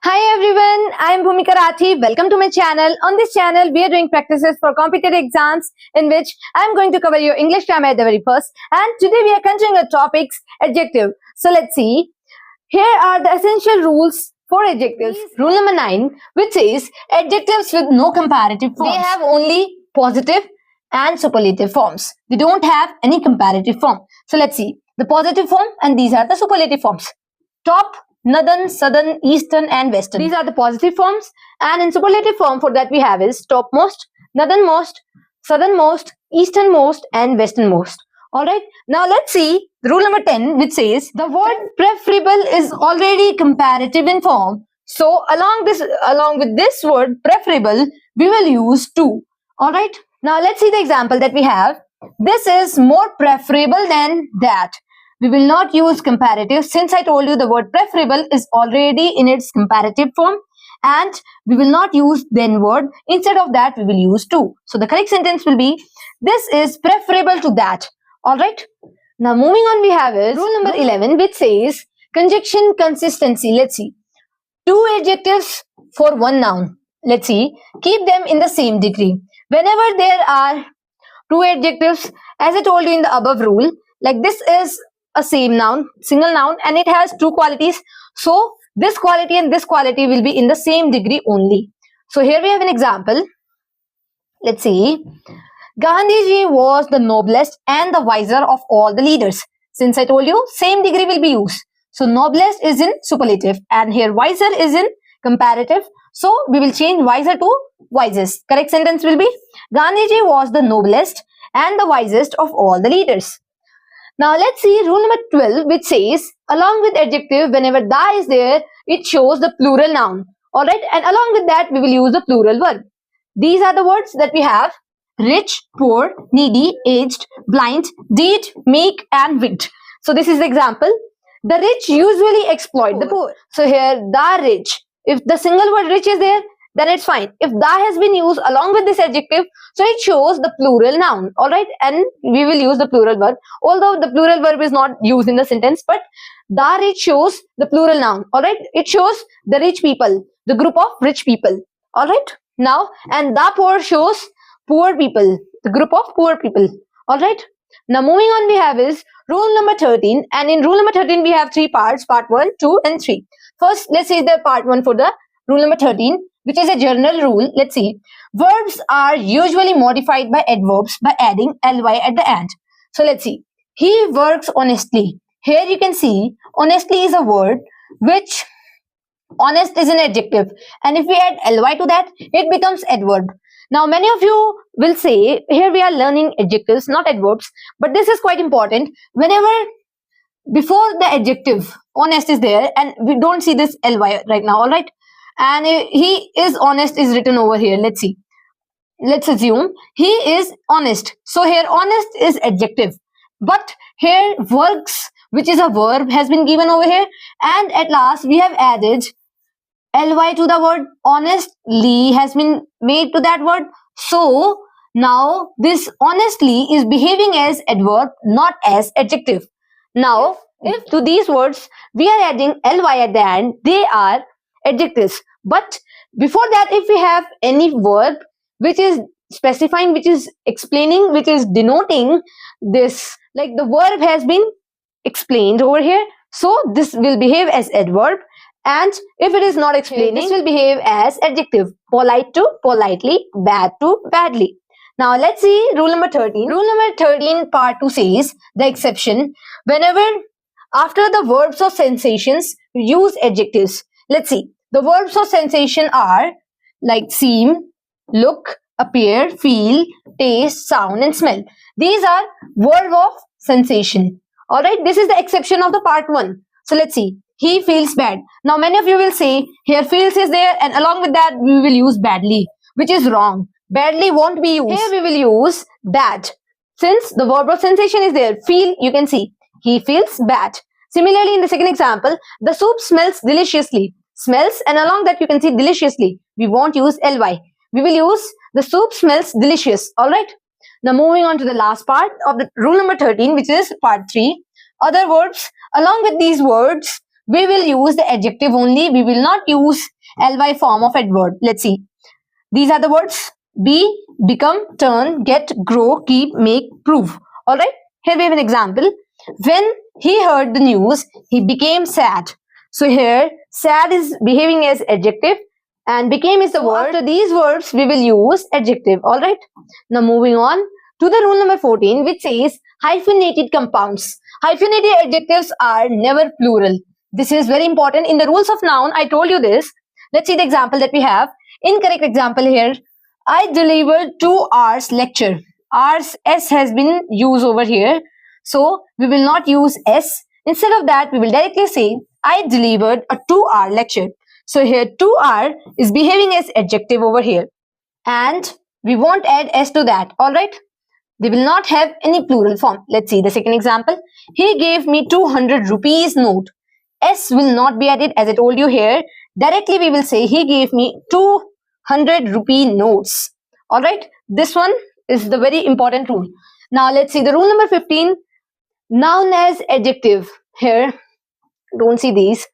Hi everyone, I am Bhoomika Rathi. Welcome to my channel. On this channel, we are doing practices for competitive exams in which I am going to cover your English grammar at the very first. And today we are continuing the topics adjective. So let's see. Here are the essential rules for adjectives. Rule number 9, which says adjectives with no comparative forms. They have only positive and superlative forms. They don't have any comparative form. So let's see the positive form, and these are the superlative forms. Top, northern, southern, eastern, and western. These are the positive forms, and in superlative form for that we have is topmost, northernmost, southernmost, easternmost, and westernmost. Alright, now let's see rule number 10, which says the word preferable is already comparative in form. So along with this word preferable, we will use to. Alright, now let's see the example that we have. This is more preferable than that. We will not use comparative since I told you the word preferable is already in its comparative form, and we will not use then word. Instead of that, we will use to. So the correct sentence will be this is preferable to that. Alright. Now moving on, we have is rule number 11, which says conjunction consistency. Let's see. Two adjectives for one noun. Let's see. Keep them in the same degree. Whenever there are two adjectives, as I told you in the above rule, like this is a same noun, single noun, and it has two qualities. So this quality and this quality will be in the same degree only. So here we have an example. Let's see. Gandhiji was the noblest and the wiser of all the leaders. Since I told you, same degree will be used. So noblest is in superlative, and here wiser is in comparative. So we will change wiser to wisest. Correct sentence will be Gandhiji was the noblest and the wisest of all the leaders. Now let's see rule number 12, which says along with adjective, whenever da is there, it shows the plural noun. Alright, and along with that we will use the plural verb. These are the words that we have: rich, poor, needy, aged, blind, did, meek, and wicked. So this is the example. The rich usually exploit the poor. So here da rich. If the single word rich is there, then it's fine. If da has been used along with this adjective, so it shows the plural noun. Alright, and we will use the plural verb. Although the plural verb is not used in the sentence, but da rich shows the plural noun. Alright, it shows the rich people, the group of rich people. Alright, now, and da poor shows poor people, the group of poor people. Alright, now moving on, we have is rule number 13, and in rule number 13 we have three parts: part 1, 2, and 3. First, let's see the part 1 for the rule number 13, which is a general rule. Let's see. Verbs are usually modified by adverbs by adding ly at the end. So let's see. He works honestly. Here you can see honestly is a word, which honest is an adjective, and if we add ly to that, it becomes adverb. Now many of you will say here we are learning adjectives, not adverbs, but this is quite important. Whenever before the adjective honest is there, and we don't see this ly right now, all right, and he is honest is written over here. Let's see. Let's assume he is honest. So here honest is adjective, but here works, which is a verb, has been given over here, and at last we have added ly to the word. Honestly has been made to that word. So now this honestly is behaving as adverb, not as adjective. Now if to these words we are adding ly at the end, they are adjectives. But before that, if we have any verb which is specifying, which is explaining, which is denoting this, like the verb has been explained over here, so this will behave as adverb. And if it is not explaining, this will behave as adjective. Polite to politely, bad to badly. Now let's see rule number 13. Rule number 13 part 2 says the exception: whenever after the verbs or sensations use adjectives. Let's see. The verbs of sensation are like seem, look, appear, feel, taste, sound, and smell. These are verb of sensation. Alright, this is the exception of the part 1. So let's see. He feels bad. Now many of you will say here feels is there, and along with that we will use badly, which is wrong. Badly won't be used. Here we will use bad. Since the verb of sensation is there, feel, you can see he feels bad. Similarly, in the second example, the soup smells deliciously. Smells, and along that you can see deliciously. We won't use ly. We will use the soup smells delicious. Alright. Now moving on to the last part of the rule number 13, which is part 3. Other verbs. Along with these words, we will use the adjective only. We will not use ly form of adverb. Let's see. These are the words: be, become, turn, get, grow, keep, make, prove. All right. Here we have an example. When he heard the news, he became sad. So here, sad is behaving as adjective and became is the word. After these verbs, we will use adjective. All right. Now moving on to the rule number 14, which says hyphenated compounds. Hyphenated adjectives are never plural. This is very important. In the rules of noun, I told you this. Let's see the example that we have. Incorrect example here. I delivered 2 hours lecture. Hours, S has been used over here. So we will not use S. Instead of that, we will directly say I delivered a 2-hour lecture. So here 2-hour is behaving as adjective over here. And we won't add S to that. Alright. They will not have any plural form. Let's see the second example. He gave me 200 rupees note. S will not be added as I told you here. Directly we will say he gave me 200 rupee notes. Alright. This one is the very important rule. Now let's see the rule number 15. Noun as adjective. Here, don't see these.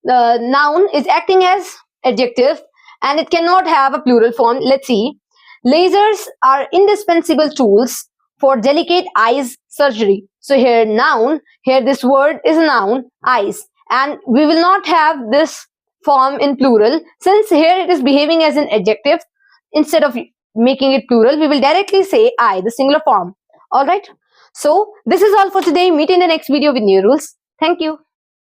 The noun is acting as adjective and it cannot have a plural form. Let's see. Lasers are indispensable tools for delicate eyes surgery. So here noun, here this word is noun, eyes. And we will not have this form in plural. Since here it is behaving as an adjective, instead of making it plural, we will directly say I, the singular form. Alright. So this is all for today. Meet in the next video with new rules. Thank you.